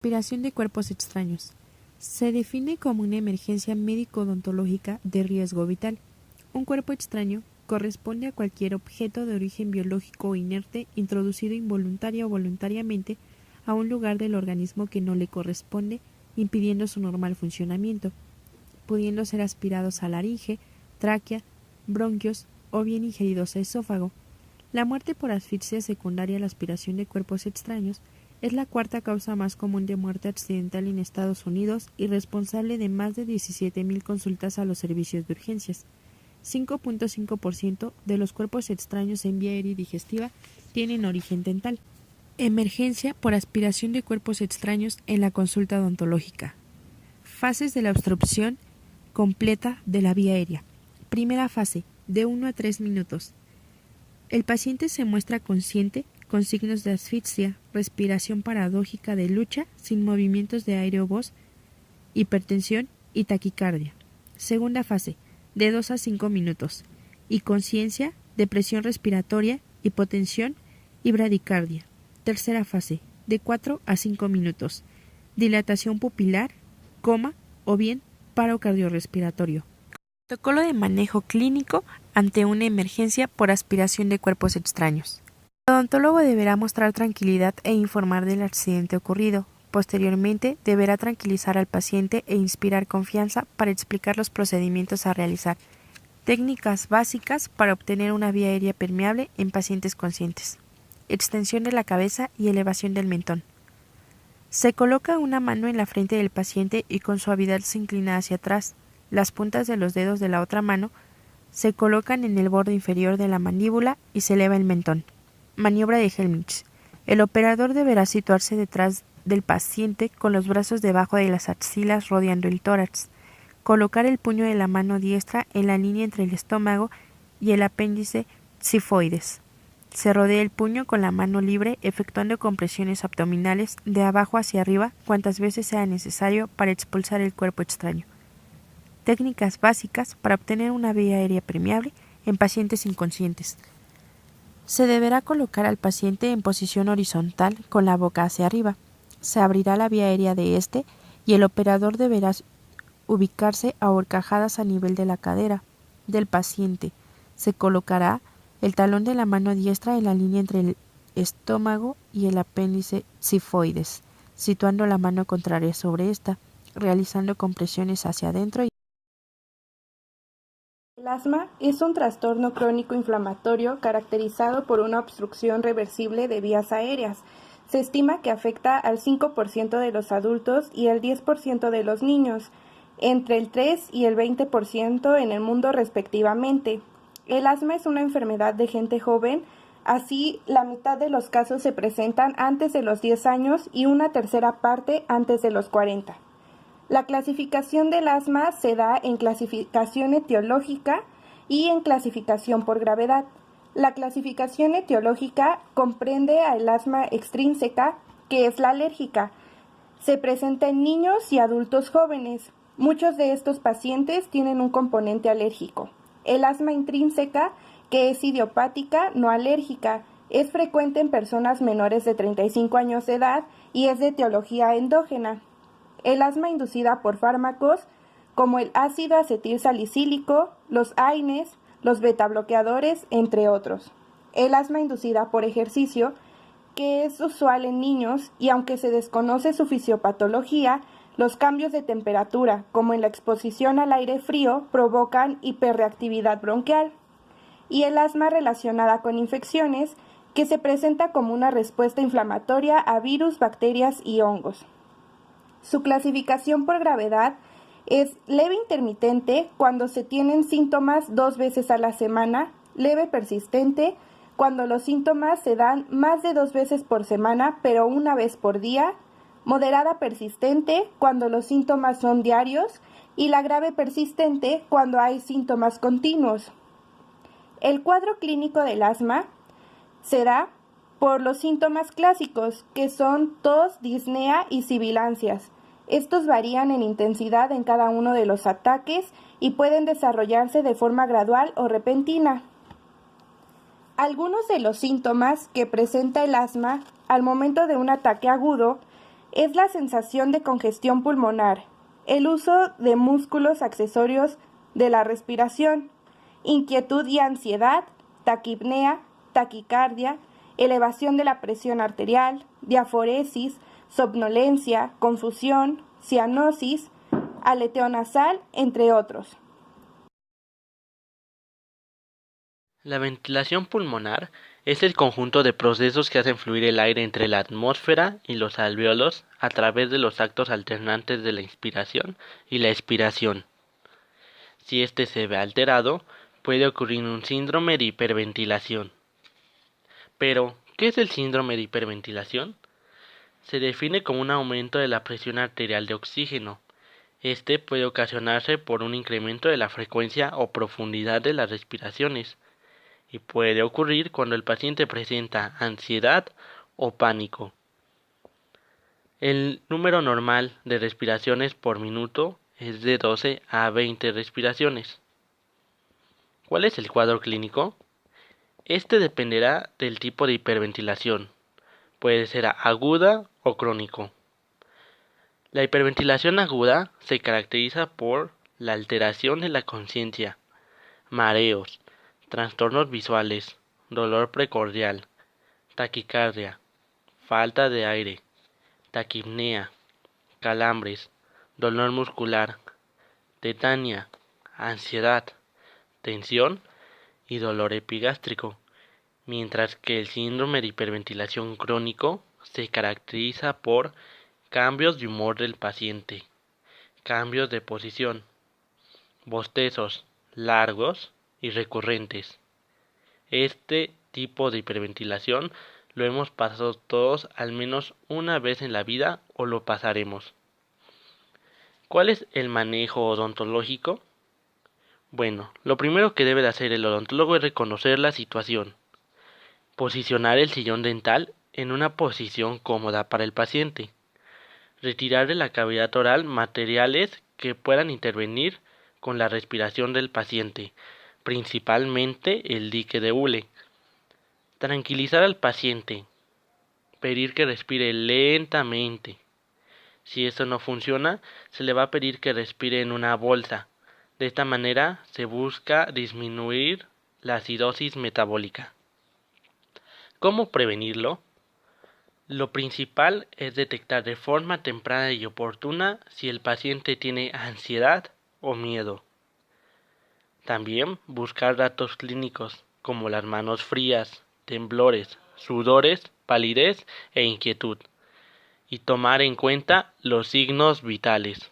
aspiración de cuerpos extraños. Se define como una emergencia médico-odontológica de riesgo vital. Un cuerpo extraño corresponde a cualquier objeto de origen biológico o inerte introducido involuntaria o voluntariamente a un lugar del organismo que no le corresponde, impidiendo su normal funcionamiento, pudiendo ser aspirados a laringe, tráquea, bronquios o bien ingeridos a esófago. La muerte por asfixia secundaria a la aspiración de cuerpos extraños es la cuarta causa más común de muerte accidental en Estados Unidos y responsable de más de 17,000 consultas a los servicios de urgencias. 5.5% de los cuerpos extraños en vía aérea y digestiva tienen origen dental. Emergencia por aspiración de cuerpos extraños en la consulta odontológica. Fases de la obstrucción completa de la vía aérea. Primera fase, de 1 a 3 minutos. El paciente se muestra consciente, con signos de asfixia, respiración paradójica de lucha, sin movimientos de aire o voz, hipertensión y taquicardia. Segunda fase, de 2 a 5 minutos. Y conciencia, depresión respiratoria, hipotensión y bradicardia. Tercera fase, de 4 a 5 minutos. Dilatación pupilar, coma o bien paro cardiorrespiratorio. Protocolo de manejo clínico ante una emergencia por aspiración de cuerpos extraños. El odontólogo deberá mostrar tranquilidad e informar del accidente ocurrido. Posteriormente, deberá tranquilizar al paciente e inspirar confianza para explicar los procedimientos a realizar. Técnicas básicas para obtener una vía aérea permeable en pacientes conscientes. Extensión de la cabeza y elevación del mentón. Se coloca una mano en la frente del paciente y con suavidad se inclina hacia atrás. Las puntas de los dedos de la otra mano se colocan en el borde inferior de la mandíbula y se eleva el mentón. Maniobra de Helmholtz. El operador deberá situarse detrás del paciente con los brazos debajo de las axilas rodeando el tórax. Colocar el puño de la mano diestra en la línea entre el estómago y el apéndice xifoides. Se rodea el puño con la mano libre efectuando compresiones abdominales de abajo hacia arriba cuantas veces sea necesario para expulsar el cuerpo extraño. Técnicas básicas para obtener una vía aérea permeable en pacientes inconscientes. Se deberá colocar al paciente en posición horizontal con la boca hacia arriba. Se abrirá la vía aérea de este y el operador deberá ubicarse a horcajadas a nivel de la cadera del paciente. Se colocará el talón de la mano diestra en la línea entre el estómago y el apéndice xifoides, situando la mano contraria sobre esta, realizando compresiones hacia adentro. El asma es un trastorno crónico inflamatorio caracterizado por una obstrucción reversible de vías aéreas. Se estima que afecta al 5% de los adultos y al 10% de los niños, entre el 3 y el 20% en el mundo respectivamente. El asma es una enfermedad de gente joven, así la mitad de los casos se presentan antes de los 10 años y una tercera parte antes de los 40. La clasificación del asma se da en clasificación etiológica y en clasificación por gravedad. La clasificación etiológica comprende al asma extrínseca, que es la alérgica. Se presenta en niños y adultos jóvenes. Muchos de estos pacientes tienen un componente alérgico. El asma intrínseca, que es idiopática, no alérgica, es frecuente en personas menores de 35 años de edad y es de etiología endógena. El asma inducida por fármacos como el ácido acetilsalicílico, los AINES, los betabloqueadores, entre otros. El asma inducida por ejercicio, que es usual en niños y aunque se desconoce su fisiopatología, los cambios de temperatura, como en la exposición al aire frío, provocan hiperreactividad bronquial. Y el asma relacionada con infecciones, que se presenta como una respuesta inflamatoria a virus, bacterias y hongos. Su clasificación por gravedad es leve intermitente cuando se tienen síntomas 2 veces a la semana, leve persistente cuando los síntomas se dan más de 2 veces por semana pero una vez por día, moderada persistente cuando los síntomas son diarios y la grave persistente cuando hay síntomas continuos. El cuadro clínico del asma se da por los síntomas clásicos que son tos, disnea y sibilancias. Estos varían en intensidad en cada uno de los ataques y pueden desarrollarse de forma gradual o repentina. Algunos de los síntomas que presenta el asma al momento de un ataque agudo Es la sensación de congestión pulmonar, el uso de músculos accesorios de la respiración, inquietud y ansiedad, taquipnea, taquicardia, elevación de la presión arterial, diaforesis, somnolencia, confusión, cianosis, aleteo nasal, entre otros. La ventilación pulmonar es el conjunto de procesos que hacen fluir el aire entre la atmósfera y los alvéolos a través de los actos alternantes de la inspiración y la expiración. Si éste se ve alterado, puede ocurrir un síndrome de hiperventilación. Pero, ¿qué es el síndrome de hiperventilación? Se define como un aumento de la presión arterial de oxígeno. Este puede ocasionarse por un incremento de la frecuencia o profundidad de las respiraciones, y puede ocurrir cuando el paciente presenta ansiedad o pánico. El número normal de respiraciones por minuto es de 12 a 20 respiraciones. ¿Cuál es el cuadro clínico? Este dependerá del tipo de hiperventilación. Puede ser aguda o crónico. La hiperventilación aguda se caracteriza por la alteración de la conciencia, mareos, trastornos visuales, dolor precordial, taquicardia, falta de aire, taquipnea, calambres, dolor muscular, tetania, ansiedad, tensión y dolor epigástrico, mientras que el síndrome de hiperventilación crónico se caracteriza por cambios de humor del paciente, cambios de posición, bostezos largos y recurrentes. Este tipo de hiperventilación lo hemos pasado todos al menos una vez en la vida o lo pasaremos. ¿Cuál es el manejo odontológico? Bueno, lo primero que debe de hacer el odontólogo es reconocer la situación, posicionar el sillón dental en una posición cómoda para el paciente, retirar de la cavidad oral materiales que puedan intervenir con la respiración del paciente, principalmente el dique de hule. Tranquilizar al paciente, pedir que respire lentamente. Si esto no funciona, se le va a pedir que respire en una bolsa. De esta manera se busca disminuir la acidosis metabólica. ¿Cómo prevenirlo? Lo principal es detectar de forma temprana y oportuna si el paciente tiene ansiedad o miedo. También buscar datos clínicos como las manos frías, temblores, sudores, palidez e inquietud, y tomar en cuenta los signos vitales.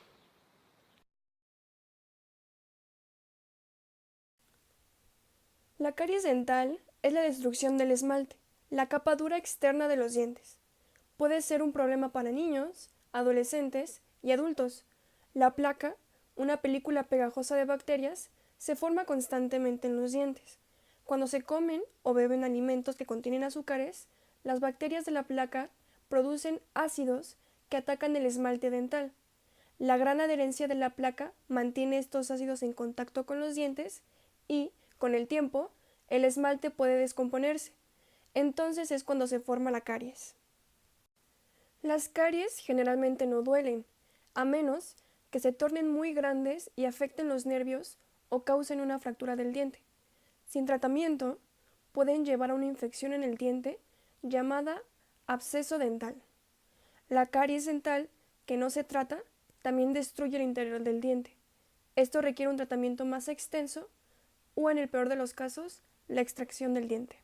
La caries dental es la destrucción del esmalte, la capa dura externa de los dientes. Puede ser un problema para niños, adolescentes y adultos. La placa, una película pegajosa de bacterias, se forma constantemente en los dientes. Cuando se comen o beben alimentos que contienen azúcares, las bacterias de la placa producen ácidos que atacan el esmalte dental. La gran adherencia de la placa mantiene estos ácidos en contacto con los dientes y, con el tiempo, el esmalte puede descomponerse. Entonces es cuando se forma la caries. Las caries generalmente no duelen, a menos que se tornen muy grandes y afecten los nervios o causen una fractura del diente. Sin tratamiento, pueden llevar a una infección en el diente llamada absceso dental. La caries dental, que no se trata, también destruye el interior del diente. Esto requiere un tratamiento más extenso o, en el peor de los casos, la extracción del diente.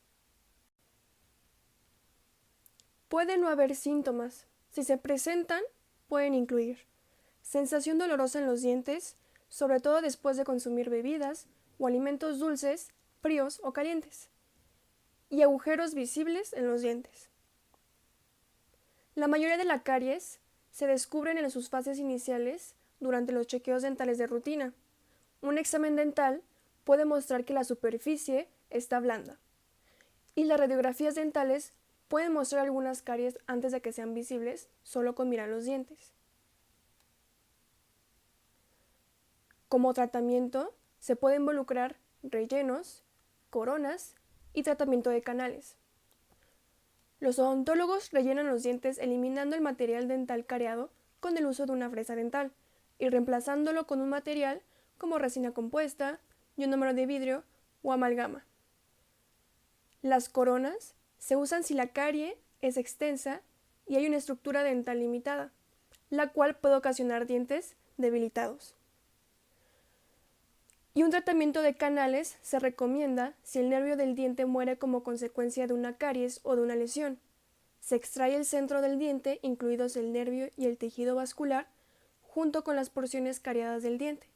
Puede no haber síntomas. Si se presentan, pueden incluir sensación dolorosa en los dientes, sobre todo después de consumir bebidas o alimentos dulces, fríos o calientes, y agujeros visibles en los dientes. La mayoría de la caries se descubren en sus fases iniciales durante los chequeos dentales de rutina. Un examen dental puede mostrar que la superficie está blanda, y las radiografías dentales pueden mostrar algunas caries antes de que sean visibles solo con mirar los dientes. Como tratamiento, se puede involucrar rellenos, coronas y tratamiento de canales. Los odontólogos rellenan los dientes eliminando el material dental cariado con el uso de una fresa dental y reemplazándolo con un material como resina compuesta, ionómero de vidrio o amalgama. Las coronas se usan si la carie es extensa y hay una estructura dental limitada, la cual puede ocasionar dientes debilitados. Y un tratamiento de canales se recomienda si el nervio del diente muere como consecuencia de una caries o de una lesión. Se extrae el centro del diente, incluidos el nervio y el tejido vascular, junto con las porciones cariadas del diente.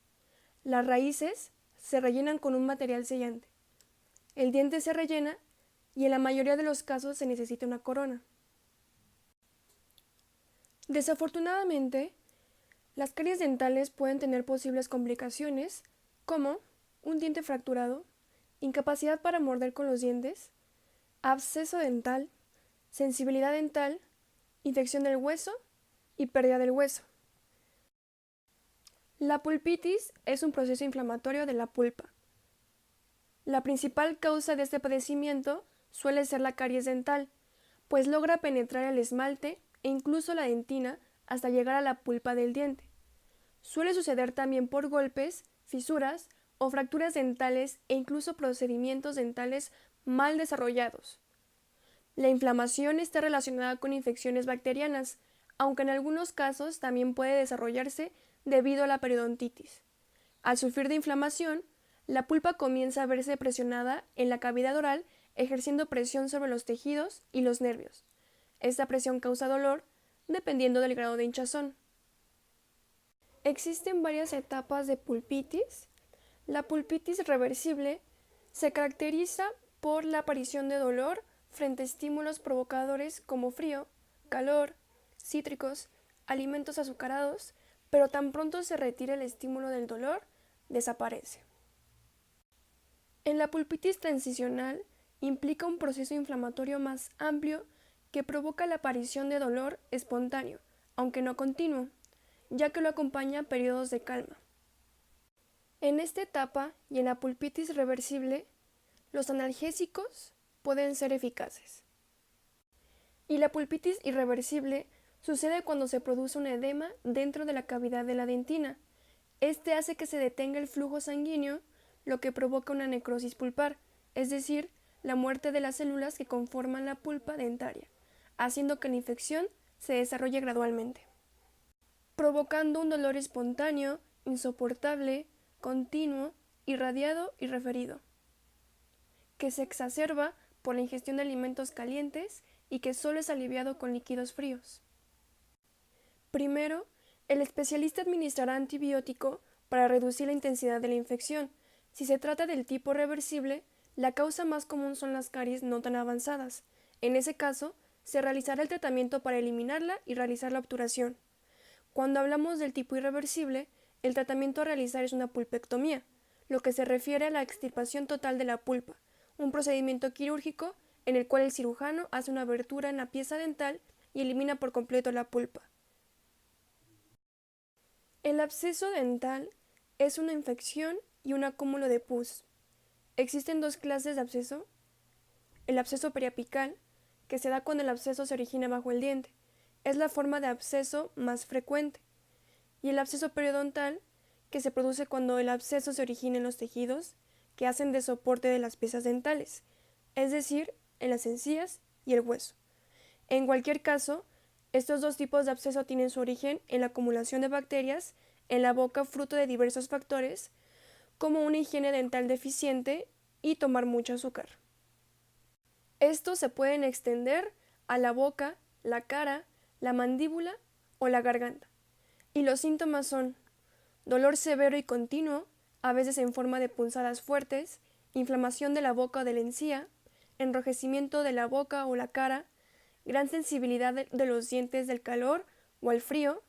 Las raíces se rellenan con un material sellante. El diente se rellena y en la mayoría de los casos se necesita una corona. Desafortunadamente, las caries dentales pueden tener posibles complicaciones como un diente fracturado, incapacidad para morder con los dientes, absceso dental, sensibilidad dental, infección del hueso y pérdida del hueso. La pulpitis es un proceso inflamatorio de la pulpa. La principal causa de este padecimiento suele ser la caries dental, pues logra penetrar el esmalte e incluso la dentina hasta llegar a la pulpa del diente. Suele suceder también por golpes, fisuras o fracturas dentales e incluso procedimientos dentales mal desarrollados. La inflamación está relacionada con infecciones bacterianas, aunque en algunos casos también puede desarrollarse debido a la periodontitis. Al sufrir de inflamación, la pulpa comienza a verse presionada en la cavidad oral, ejerciendo presión sobre los tejidos y los nervios. Esta presión causa dolor, dependiendo del grado de hinchazón. Existen varias etapas de pulpitis. La pulpitis reversible se caracteriza por la aparición de dolor frente a estímulos provocadores como frío, calor, cítricos, alimentos azucarados, pero tan pronto se retira el estímulo del dolor, desaparece. En la pulpitis transicional implica un proceso inflamatorio más amplio que provoca la aparición de dolor espontáneo, aunque no continuo, ya que lo acompaña periodos de calma. En esta etapa y en la pulpitis reversible, los analgésicos pueden ser eficaces. Y la pulpitis irreversible sucede cuando se produce un edema dentro de la cavidad de la dentina. Este hace que se detenga el flujo sanguíneo, lo que provoca una necrosis pulpar, es decir, la muerte de las células que conforman la pulpa dentaria, haciendo que la infección se desarrolle gradualmente, provocando un dolor espontáneo, insoportable, continuo, irradiado y referido, que se exacerba por la ingestión de alimentos calientes y que solo es aliviado con líquidos fríos. Primero, el especialista administrará antibiótico para reducir la intensidad de la infección. Si se trata del tipo reversible, la causa más común son las caries no tan avanzadas. En ese caso, se realizará el tratamiento para eliminarla y realizar la obturación. Cuando hablamos del tipo irreversible, el tratamiento a realizar es una pulpectomía, lo que se refiere a la extirpación total de la pulpa, un procedimiento quirúrgico en el cual el cirujano hace una abertura en la pieza dental y elimina por completo la pulpa. El absceso dental es una infección y un acúmulo de pus. Existen dos clases de absceso: el absceso periapical, que se da cuando el absceso se origina bajo el diente, es la forma de absceso más frecuente, y el absceso periodontal, que se produce cuando el absceso se origina en los tejidos que hacen de soporte de las piezas dentales, es decir, en las encías y el hueso. En cualquier caso, estos dos tipos de absceso tienen su origen en la acumulación de bacterias en la boca fruto de diversos factores, como una higiene dental deficiente y tomar mucho azúcar. Estos se pueden extender a la boca, la cara, la mandíbula o la garganta. Y los síntomas son dolor severo y continuo, a veces en forma de punzadas fuertes, inflamación de la boca o de la encía, enrojecimiento de la boca o la cara, gran sensibilidad de los dientes del calor o al frío,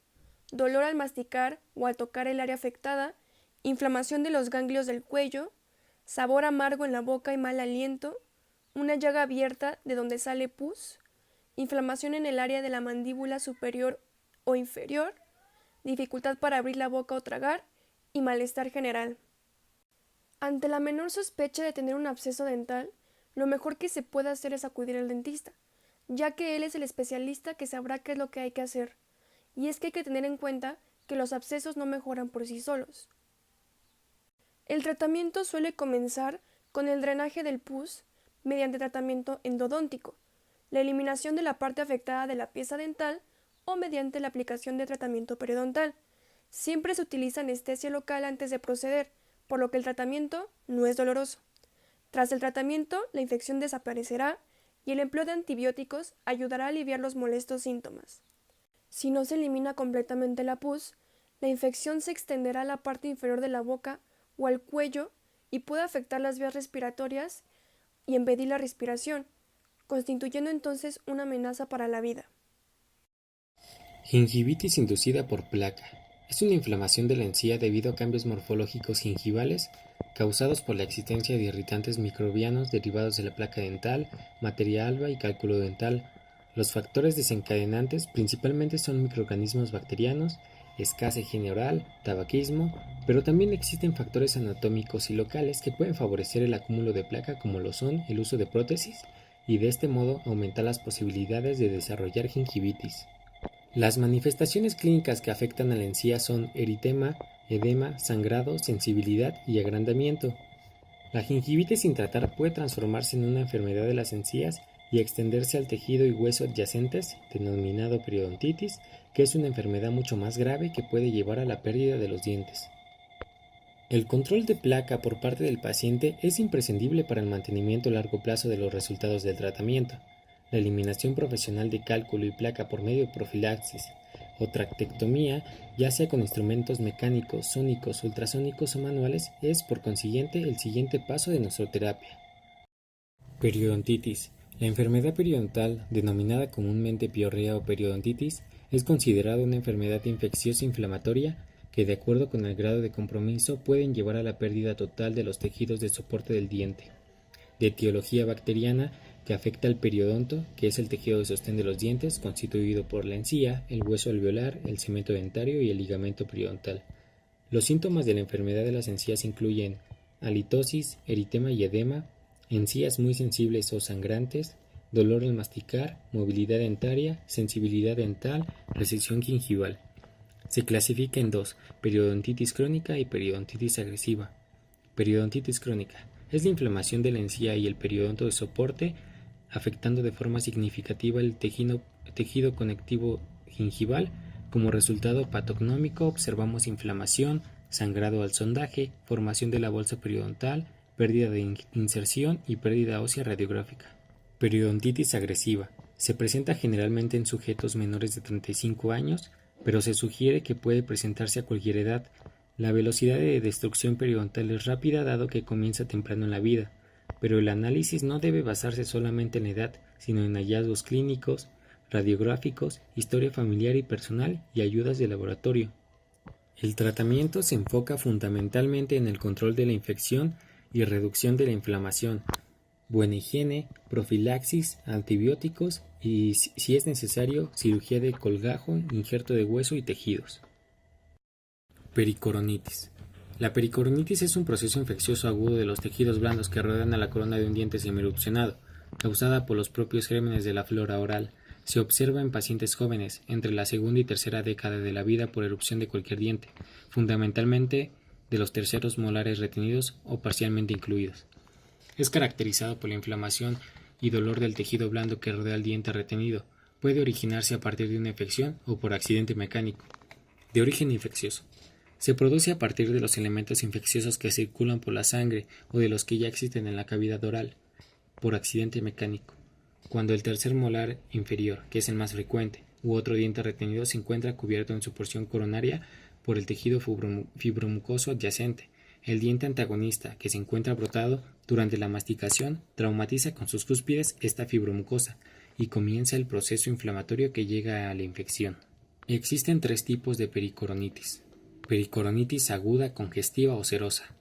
dolor al masticar o al tocar el área afectada, inflamación de los ganglios del cuello, sabor amargo en la boca y mal aliento, una llaga abierta de donde sale pus, inflamación en el área de la mandíbula superior o inferior, dificultad para abrir la boca o tragar y malestar general. Ante la menor sospecha de tener un absceso dental, lo mejor que se puede hacer es acudir al dentista, ya que él es el especialista que sabrá qué es lo que hay que hacer. Y es que hay que tener en cuenta que los abscesos no mejoran por sí solos. El tratamiento suele comenzar con el drenaje del pus mediante tratamiento endodóntico, la eliminación de la parte afectada de la pieza dental o mediante la aplicación de tratamiento periodontal. Siempre se utiliza anestesia local antes de proceder, por lo que el tratamiento no es doloroso. Tras el tratamiento, la infección desaparecerá y el empleo de antibióticos ayudará a aliviar los molestos síntomas. Si no se elimina completamente la pus, la infección se extenderá a la parte inferior de la boca o al cuello y puede afectar las vías respiratorias y impedir la respiración, constituyendo entonces una amenaza para la vida. Gingivitis inducida por placa. Es una inflamación de la encía debido a cambios morfológicos gingivales causados por la existencia de irritantes microbianos derivados de la placa dental, materia alba y cálculo dental. Los factores desencadenantes principalmente son microorganismos bacterianos, escasa higiene oral, tabaquismo, pero también existen factores anatómicos y locales que pueden favorecer el acúmulo de placa, como lo son el uso de prótesis y de este modo aumentar las posibilidades de desarrollar gingivitis. Las manifestaciones clínicas que afectan a la encía son eritema, edema, sangrado, sensibilidad y agrandamiento. La gingivitis sin tratar puede transformarse en una enfermedad de las encías y extenderse al tejido y hueso adyacentes, denominado periodontitis, que es una enfermedad mucho más grave que puede llevar a la pérdida de los dientes. El control de placa por parte del paciente es imprescindible para el mantenimiento a largo plazo de los resultados del tratamiento. La eliminación profesional de cálculo y placa por medio de profilaxis o tractectomía, ya sea con instrumentos mecánicos, sónicos, ultrasónicos o manuales, es por consiguiente el siguiente paso de nuestra terapia. Periodontitis. La enfermedad periodontal, denominada comúnmente piorrea o periodontitis, es considerada una enfermedad infecciosa inflamatoria que, de acuerdo con el grado de compromiso, pueden llevar a la pérdida total de los tejidos de soporte del diente. De etiología bacteriana, que afecta al periodonto, que es el tejido de sostén de los dientes, constituido por la encía, el hueso alveolar, el cemento dentario y el ligamento periodontal. Los síntomas de la enfermedad de las encías incluyen halitosis, eritema y edema, encías muy sensibles o sangrantes, dolor al masticar, movilidad dentaria, sensibilidad dental, recesión gingival. Se clasifica en dos: periodontitis crónica y periodontitis agresiva. Periodontitis crónica es la inflamación de la encía y el periodonto de soporte, afectando de forma significativa el tejido conectivo gingival. Como resultado patognómico observamos inflamación, sangrado al sondaje, formación de la bolsa periodontal, pérdida de inserción y pérdida ósea radiográfica. Periodontitis agresiva. Se presenta generalmente en sujetos menores de 35 años, pero se sugiere que puede presentarse a cualquier edad. La velocidad de destrucción periodontal es rápida dado que comienza temprano en la vida, pero el análisis no debe basarse solamente en la edad, sino en hallazgos clínicos, radiográficos, historia familiar y personal y ayudas de laboratorio. El tratamiento se enfoca fundamentalmente en el control de la infección y reducción de la inflamación, buena higiene, profilaxis, antibióticos y, si es necesario, cirugía de colgajo, injerto de hueso y tejidos. Pericoronitis. La pericoronitis es un proceso infeccioso agudo de los tejidos blandos que rodean a la corona de un diente semirupcionado, causada por los propios gérmenes de la flora oral. Se observa en pacientes jóvenes, entre la segunda y tercera década de la vida por erupción de cualquier diente, fundamentalmente de los terceros molares retenidos o parcialmente incluidos. Es caracterizado por la inflamación y dolor del tejido blando que rodea el diente retenido. Puede originarse a partir de una infección o por accidente mecánico. De origen infeccioso. Se produce a partir de los elementos infecciosos que circulan por la sangre o de los que ya existen en la cavidad oral, por accidente mecánico. Cuando el tercer molar inferior, que es el más frecuente, u otro diente retenido se encuentra cubierto en su porción coronaria por el tejido fibromucoso adyacente. El diente antagonista, que se encuentra brotado durante la masticación, traumatiza con sus cúspides esta fibromucosa y comienza el proceso inflamatorio que llega a la infección. Existen tres tipos de pericoronitis. Pericoronitis aguda, congestiva o serosa.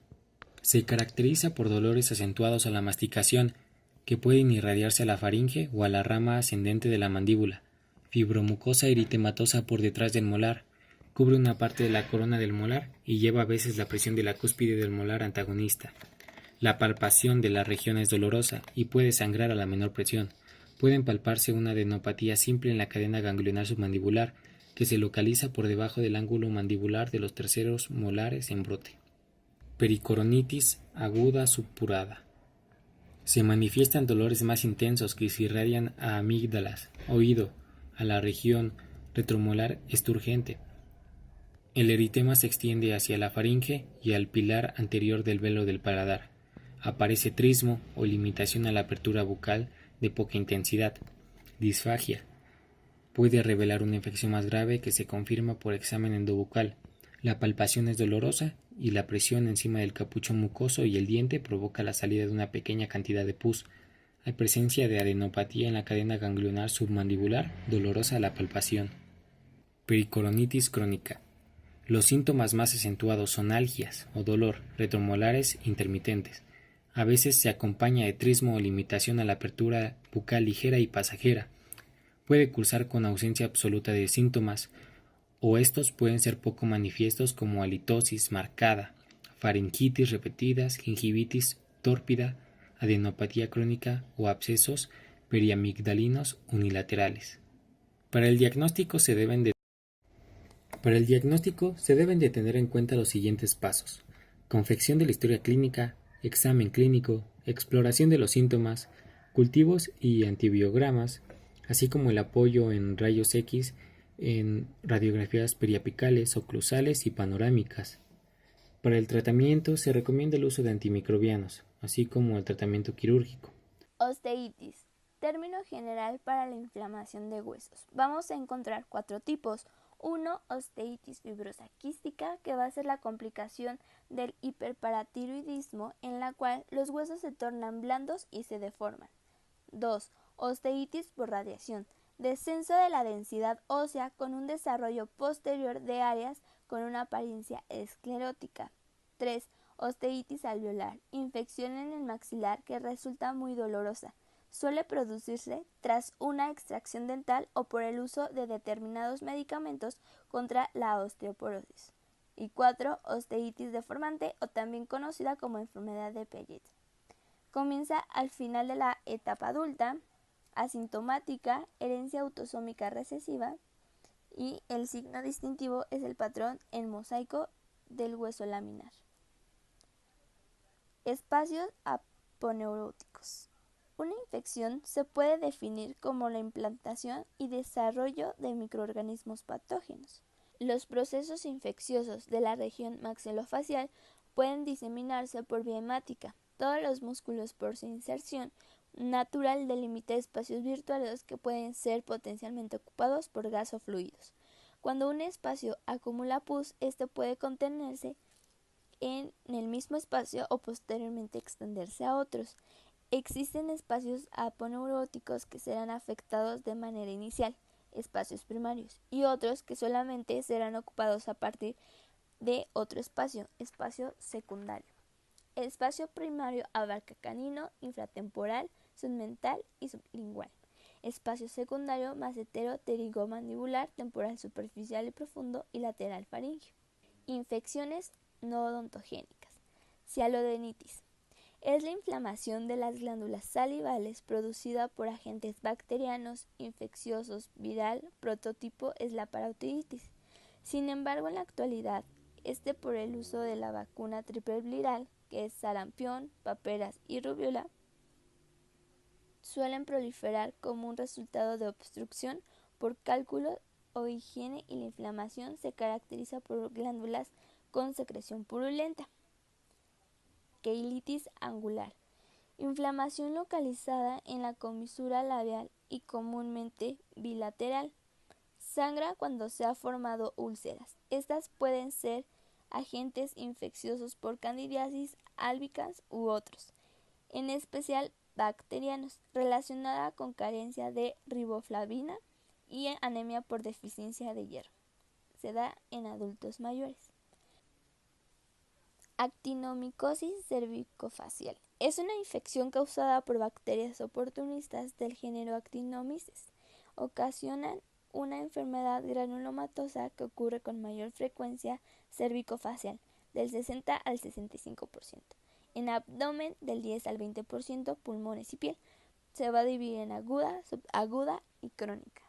Se caracteriza por dolores acentuados a la masticación, que pueden irradiarse a la faringe o a la rama ascendente de la mandíbula. Fibromucosa eritematosa por detrás del molar. Cubre una parte de la corona del molar y lleva a veces la presión de la cúspide del molar antagonista. La palpación de la región es dolorosa y puede sangrar a la menor presión. pueden palparse una adenopatía simple en la cadena ganglionar submandibular, que se localiza por debajo del ángulo mandibular de los terceros molares en brote. Pericoronitis aguda supurada. Se manifiestan dolores más intensos que se irradian a amígdalas, oído, a la región retromolar esturgente. El eritema se extiende hacia la faringe y al pilar anterior del velo del paladar. Aparece trismo o limitación a la apertura bucal de poca intensidad. Disfagia. Puede revelar una infección más grave que se confirma por examen endobucal. La palpación es dolorosa y la presión encima del capuchón mucoso y el diente provoca la salida de una pequeña cantidad de pus. Hay presencia de adenopatía en la cadena ganglionar submandibular, dolorosa a la palpación. Pericoronitis crónica. Los síntomas más acentuados son algias o dolor retromolares intermitentes. A veces se acompaña de trismo o limitación a la apertura bucal ligera y pasajera. Puede cursar con ausencia absoluta de síntomas, o estos pueden ser poco manifiestos como halitosis marcada, faringitis repetidas, gingivitis tórpida, adenopatía crónica o abscesos periamigdalinos unilaterales. Para el diagnóstico se deben de tener en cuenta los siguientes pasos: confección de la historia clínica, examen clínico, exploración de los síntomas, cultivos y antibiogramas, así como el apoyo en rayos X en radiografías periapicales, oclusales y panorámicas. Para el tratamiento se recomienda el uso de antimicrobianos, así como el tratamiento quirúrgico. Osteitis, término general para la inflamación de huesos. Vamos a encontrar 4 tipos. 1. Osteitis fibrosa quística, que va a ser la complicación del hiperparatiroidismo, en la cual los huesos se tornan blandos y se deforman. 2. Osteitis por radiación, descenso de la densidad ósea con un desarrollo posterior de áreas con una apariencia esclerótica. 3. Osteitis alveolar, infección en el maxilar que resulta muy dolorosa. Suele producirse tras una extracción dental o por el uso de determinados medicamentos contra la osteoporosis. Y 4. Osteitis deformante, o también conocida como enfermedad de Pellet. Comienza al final de la etapa adulta, asintomática, herencia autosómica recesiva, y el signo distintivo es el patrón en mosaico del hueso laminar. Espacios aponeuróticos. Una infección se puede definir como la implantación y desarrollo de microorganismos patógenos. Los procesos infecciosos de la región maxilofacial pueden diseminarse por vía hemática. Todos los músculos por su inserción natural delimita espacios virtuales que pueden ser potencialmente ocupados por gas o fluidos. Cuando un espacio acumula pus, este puede contenerse en el mismo espacio o posteriormente extenderse a otros. Existen espacios aponeuróticos que serán afectados de manera inicial, espacios primarios, y otros que solamente serán ocupados a partir de otro espacio, espacio secundario. El espacio primario abarca canino, infratemporal, submental y sublingual. Espacio secundario macetero, pterigomandibular, temporal superficial y profundo y lateral faríngeo. Infecciones no odontogénicas. Cialodenitis. Es la inflamación de las glándulas salivales producida por agentes bacterianos, infecciosos, viral, prototipo es la parotiditis. Sin embargo, en la actualidad, por el uso de la vacuna triple viral, que es sarampión, paperas y rubiola, suelen proliferar como un resultado de obstrucción por cálculo o higiene, y la inflamación se caracteriza por glándulas con secreción purulenta. Queilitis angular. Inflamación localizada en la comisura labial y comúnmente bilateral. Sangra cuando se han formado úlceras. Estas pueden ser agentes infecciosos por candidiasis albicans u otros, en especial bacterianos, relacionada con carencia de riboflavina y anemia por deficiencia de hierro. Se da en adultos mayores. Actinomicosis cervicofacial. Es una infección causada por bacterias oportunistas del género Actinomyces. Ocasionan una enfermedad granulomatosa que ocurre con mayor frecuencia cervicofacial, del 60 al 65%, en abdomen del 10 al 20%, pulmones y piel. se va a dividir en aguda, subaguda y crónica.